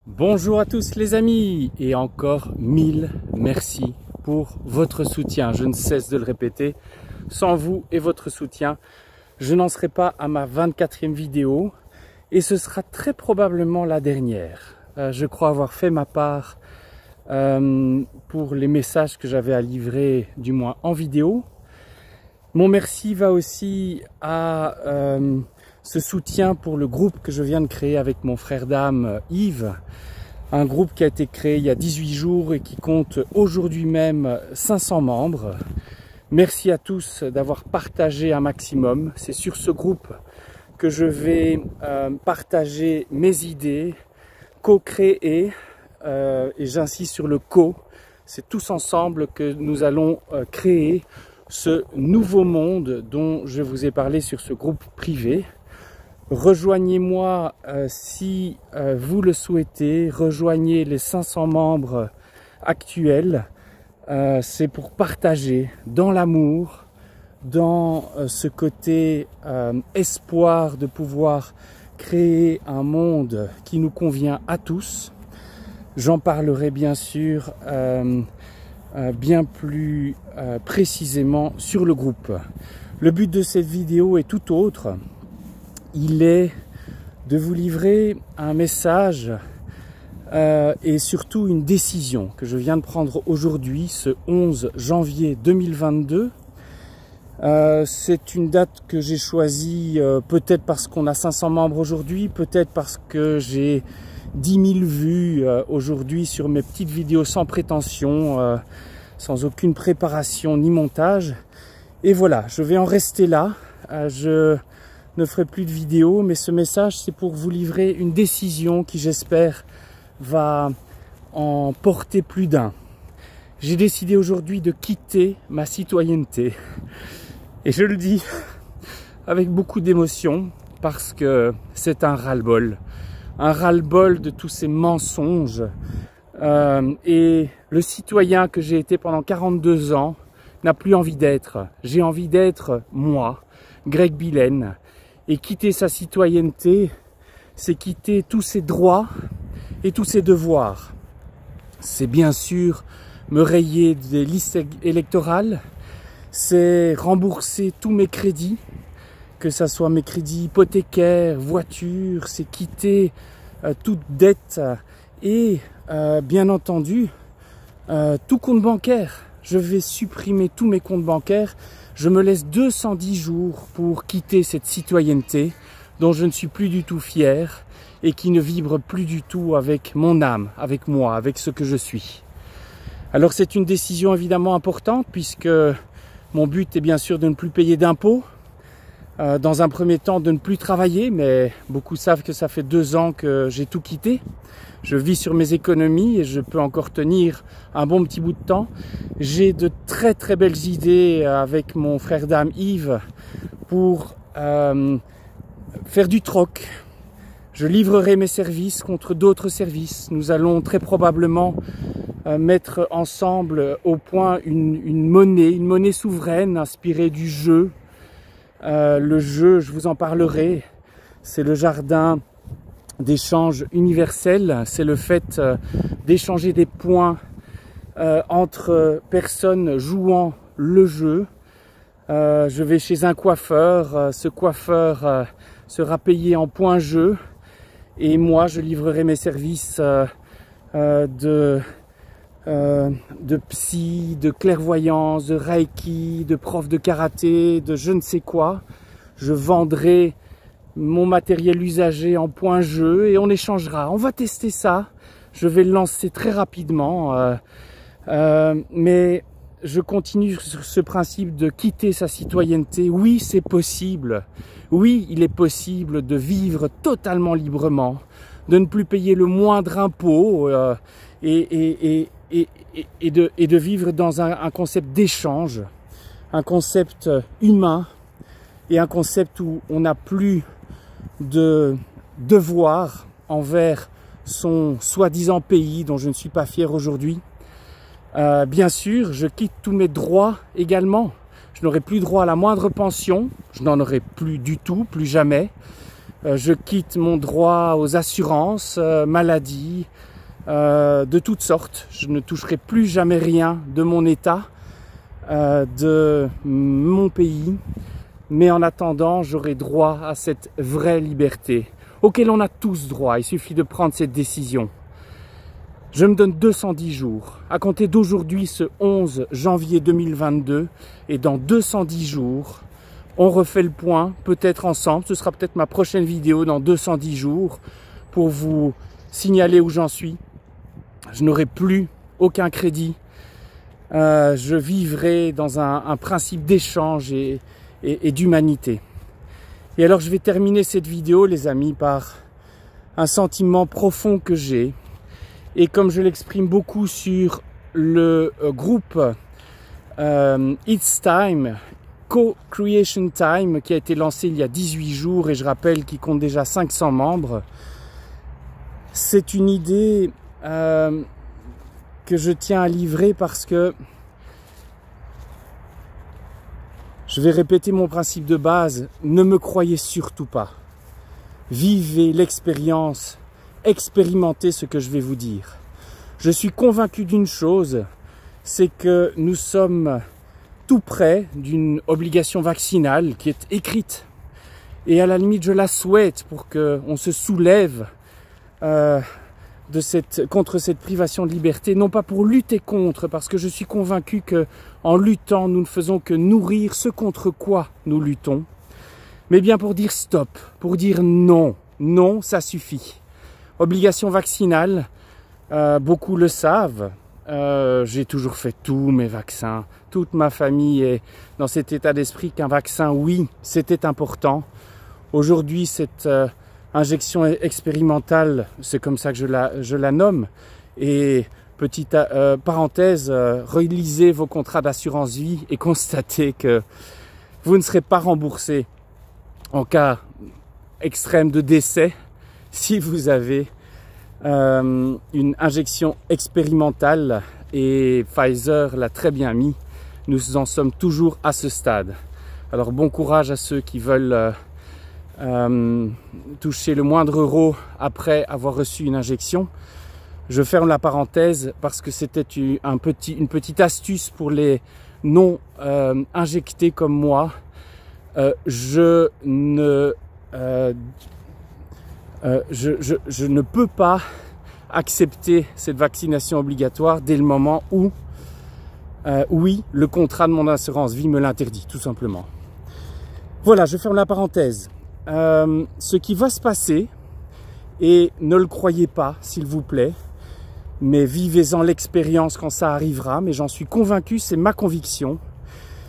Bonjour à tous les amis et encore 1000 merci pour votre soutien. Je ne cesse de le répéter, sans vous et votre soutien, je n'en serai pas à ma 24e vidéo et ce sera très probablement la dernière. Je crois avoir fait ma part pour les messages que j'avais à livrer, du moins en vidéo. Mon merci va aussi à ce soutien pour le groupe que je viens de créer avec mon frère d'âme Yves. Un groupe qui a été créé il y a 18 jours et qui compte aujourd'hui même 500 membres. Merci à tous d'avoir partagé un maximum. C'est sur ce groupe que je vais partager mes idées, co-créer, et j'insiste sur le co. C'est tous ensemble que nous allons créer ce nouveau monde dont je vous ai parlé sur ce groupe privé. Rejoignez-moi si vous le souhaitez, rejoignez les 500 membres actuels. C'est pour partager dans l'amour, dans ce côté espoir de pouvoir créer un monde qui nous convient à tous. J'en parlerai bien sûr bien plus précisément sur le groupe. Le but de cette vidéo est tout autre. Il est de vous livrer un message et surtout une décision que je viens de prendre aujourd'hui, ce 11 janvier 2022. C'est une date que j'ai choisie peut-être parce qu'on a 500 membres aujourd'hui, peut-être parce que j'ai 10 000 vues aujourd'hui sur mes petites vidéos sans prétention, sans aucune préparation ni montage. Et voilà, je vais en rester là. Je ne ferai plus de vidéos, mais ce message c'est pour vous livrer une décision qui j'espère va en porter plus d'un. J'ai décidé aujourd'hui de quitter ma citoyenneté et je le dis avec beaucoup d'émotion parce que c'est un ras-le-bol de tous ces mensonges et le citoyen que j'ai été pendant 42 ans n'a plus envie d'être. J'ai envie d'être moi, Greg Billen. Et quitter sa citoyenneté, c'est quitter tous ses droits et tous ses devoirs. C'est bien sûr me rayer des listes électorales, c'est rembourser tous mes crédits, que ce soit mes crédits hypothécaires, voitures, c'est quitter toute dette et bien entendu tout compte bancaire. Je vais supprimer tous mes comptes bancaires. Je me laisse 210 jours pour quitter cette citoyenneté dont je ne suis plus du tout fier et qui ne vibre plus du tout avec mon âme, avec moi, avec ce que je suis. Alors c'est une décision évidemment importante puisque mon but est bien sûr de ne plus payer d'impôts, dans un premier temps de ne plus travailler, mais beaucoup savent que ça fait 2 ans que j'ai tout quitté. Je vis sur mes économies et je peux encore tenir un bon petit bout de temps. J'ai de très très belles idées avec mon frère d'âme Yves pour faire du troc. Je livrerai mes services contre d'autres services. Nous allons très probablement mettre ensemble au point une monnaie souveraine inspirée du jeu. Le jeu, je vous en parlerai, c'est le jardin d'échange universel, c'est le fait d'échanger des points entre personnes jouant le jeu. Je vais chez un coiffeur, ce coiffeur sera payé en points jeu et moi je livrerai mes services de psy, de clairvoyance, de reiki, de prof de karaté, de je ne sais quoi. Je vendrai mon matériel usagé en point jeu et on échangera. On va tester ça. Je vais le lancer très rapidement. Mais je continue sur ce principe de quitter sa citoyenneté. Oui, c'est possible. Oui, il est possible de vivre totalement librement, de ne plus payer le moindre impôt et de vivre dans un concept d'échange, un concept humain et un concept où on n'a plus de devoir envers son soi-disant pays dont je ne suis pas fier aujourd'hui. Bien sûr, je quitte tous mes droits également. Je n'aurai plus droit à la moindre pension, je n'en aurai plus du tout, plus jamais. Je quitte mon droit aux assurances, maladie, de toutes sortes. Je ne toucherai plus jamais rien de mon État, de mon pays. Mais en attendant, j'aurai droit à cette vraie liberté, auquel on a tous droit. Il suffit de prendre cette décision. Je me donne 210 jours, à compter d'aujourd'hui, ce 11 janvier 2022, et dans 210 jours, on refait le point, peut-être ensemble. Ce sera peut-être ma prochaine vidéo dans 210 jours, pour vous signaler où j'en suis. Je n'aurai plus aucun crédit. Je vivrai dans un principe d'échange et d'humanité. Et alors je vais terminer cette vidéo, les amis, par un sentiment profond que j'ai. Et comme je l'exprime beaucoup sur le groupe It's Time, Co-Creation Time, qui a été lancé il y a 18 jours, et je rappelle qu'il compte déjà 500 membres, c'est une idée que je tiens à livrer parce que je vais répéter mon principe de base, ne me croyez surtout pas. Vivez l'expérience, expérimentez ce que je vais vous dire. Je suis convaincu d'une chose, c'est que nous sommes tout près d'une obligation vaccinale qui est écrite. Et à la limite, je la souhaite pour qu'on se soulève contre cette privation de liberté, non pas pour lutter contre, parce que je suis convaincu que en luttant, nous ne faisons que nourrir ce contre quoi nous luttons, mais bien pour dire stop, pour dire non, non, ça suffit. Obligation vaccinale, beaucoup le savent, j'ai toujours fait tous mes vaccins, toute ma famille est dans cet état d'esprit qu'un vaccin, oui, c'était important. Aujourd'hui, cette injection expérimentale, c'est comme ça que je la nomme. Et petite parenthèse, relisez vos contrats d'assurance vie et constatez que vous ne serez pas remboursé en cas extrême de décès si vous avez une injection expérimentale, et Pfizer l'a très bien mis. Nous en sommes toujours à ce stade. Alors bon courage à ceux qui veulent toucher le moindre euro après avoir reçu une injection. Je ferme la parenthèse parce que c'était une petite astuce pour les non injectés comme moi. Je ne peux pas accepter cette vaccination obligatoire dès le moment où, oui, le contrat de mon assurance vie me l'interdit, tout simplement. Voilà, je ferme la parenthèse. Ce qui va se passer, et ne le croyez pas, s'il vous plaît, mais vivez-en l'expérience quand ça arrivera, mais j'en suis convaincu, c'est ma conviction,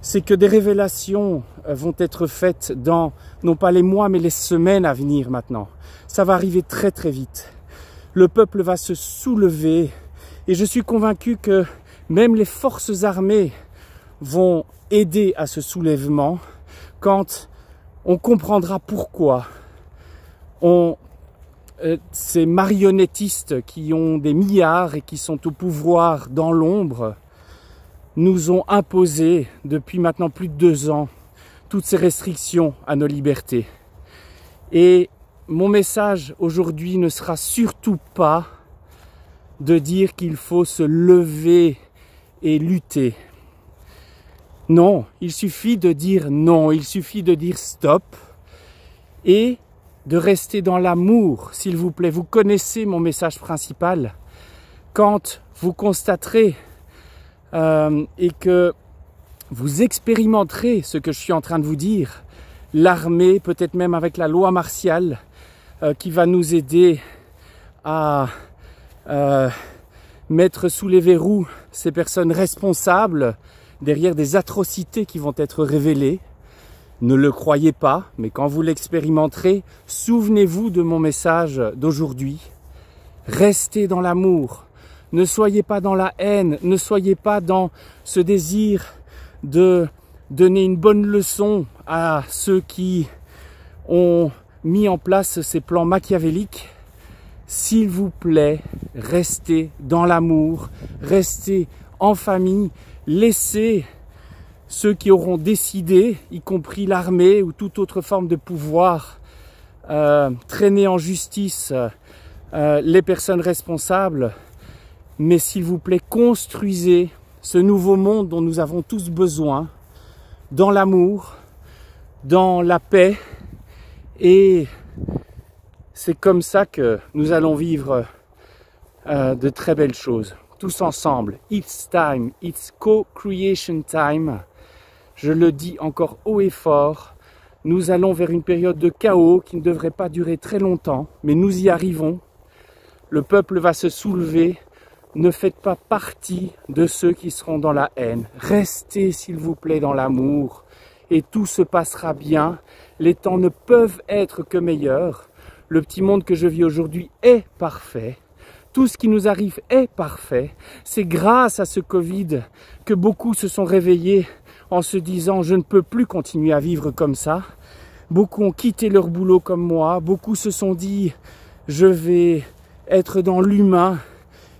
c'est que des révélations vont être faites dans, non pas les mois, mais les semaines à venir maintenant. Ça va arriver très très vite. Le peuple va se soulever, et je suis convaincu que même les forces armées vont aider à ce soulèvement quand on comprendra pourquoi ces marionnettistes qui ont des milliards et qui sont au pouvoir dans l'ombre nous ont imposé depuis maintenant plus de 2 ans toutes ces restrictions à nos libertés. Et mon message aujourd'hui ne sera surtout pas de dire qu'il faut se lever et lutter. Non, il suffit de dire non, il suffit de dire stop et de rester dans l'amour, s'il vous plaît. Vous connaissez mon message principal. Quand vous constaterez et que vous expérimenterez ce que je suis en train de vous dire, l'armée, peut-être même avec la loi martiale, qui va nous aider à mettre sous les verrous ces personnes responsables derrière des atrocités qui vont être révélées. Ne le croyez pas, mais quand vous l'expérimenterez, souvenez-vous de mon message d'aujourd'hui. Restez dans l'amour. Ne soyez pas dans la haine. Ne soyez pas dans ce désir de donner une bonne leçon à ceux qui ont mis en place ces plans machiavéliques. S'il vous plaît, restez dans l'amour. Restez en famille. Laissez ceux qui auront décidé, y compris l'armée ou toute autre forme de pouvoir, traîner en justice les personnes responsables, mais s'il vous plaît, construisez ce nouveau monde dont nous avons tous besoin, dans l'amour, dans la paix, et c'est comme ça que nous allons vivre de très belles choses, tous ensemble. It's time, it's co-creation time. Je le dis encore haut et fort, nous allons vers une période de chaos qui ne devrait pas durer très longtemps, mais nous y arrivons. Le peuple va se soulever. Ne faites pas partie de ceux qui seront dans la haine. Restez, s'il vous plaît, dans l'amour et tout se passera bien. Les temps ne peuvent être que meilleurs. Le petit monde que je vis aujourd'hui est parfait. Tout ce qui nous arrive est parfait. C'est grâce à ce Covid que beaucoup se sont réveillés en se disant « je ne peux plus continuer à vivre comme ça ». Beaucoup ont quitté leur boulot comme moi. Beaucoup se sont dit « je vais être dans l'humain ».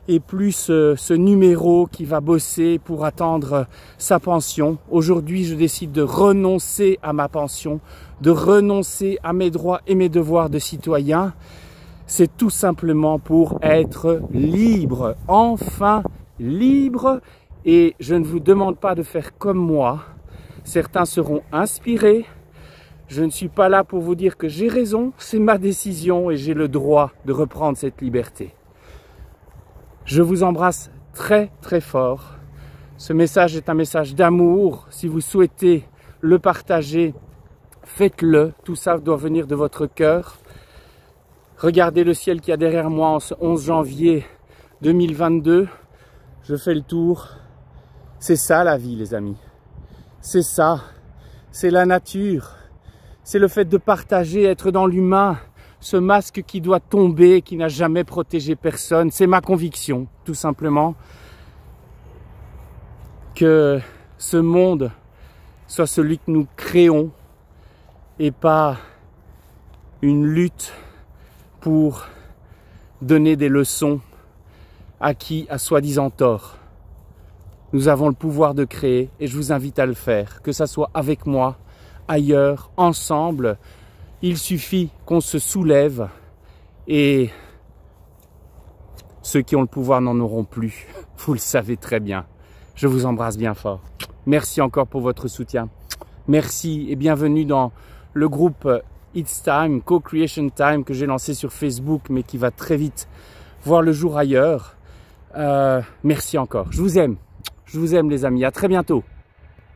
Et plus ce numéro qui va bosser pour attendre sa pension. Aujourd'hui, je décide de renoncer à ma pension, de renoncer à mes droits et mes devoirs de citoyen. C'est tout simplement pour être libre, enfin libre. Et je ne vous demande pas de faire comme moi. Certains seront inspirés. Je ne suis pas là pour vous dire que j'ai raison. C'est ma décision et j'ai le droit de reprendre cette liberté. Je vous embrasse très très fort. Ce message est un message d'amour. Si vous souhaitez le partager, faites-le. Tout ça doit venir de votre cœur. Regardez le ciel qu'il y a derrière moi en ce 11 janvier 2022. Je fais le tour. C'est ça la vie, les amis. C'est ça. C'est la nature. C'est le fait de partager, être dans l'humain. Ce masque qui doit tomber, qui n'a jamais protégé personne, c'est ma conviction, tout simplement, que ce monde soit celui que nous créons et pas une lutte pour donner des leçons à qui a soi-disant tort. Nous avons le pouvoir de créer et je vous invite à le faire, que ça soit avec moi, ailleurs, ensemble. Il suffit qu'on se soulève et ceux qui ont le pouvoir n'en auront plus. Vous le savez très bien. Je vous embrasse bien fort. Merci encore pour votre soutien. Merci et bienvenue dans le groupe It's Time, Co-Creation Time que j'ai lancé sur Facebook mais qui va très vite voir le jour ailleurs. Merci encore. Je vous aime les amis. À très bientôt.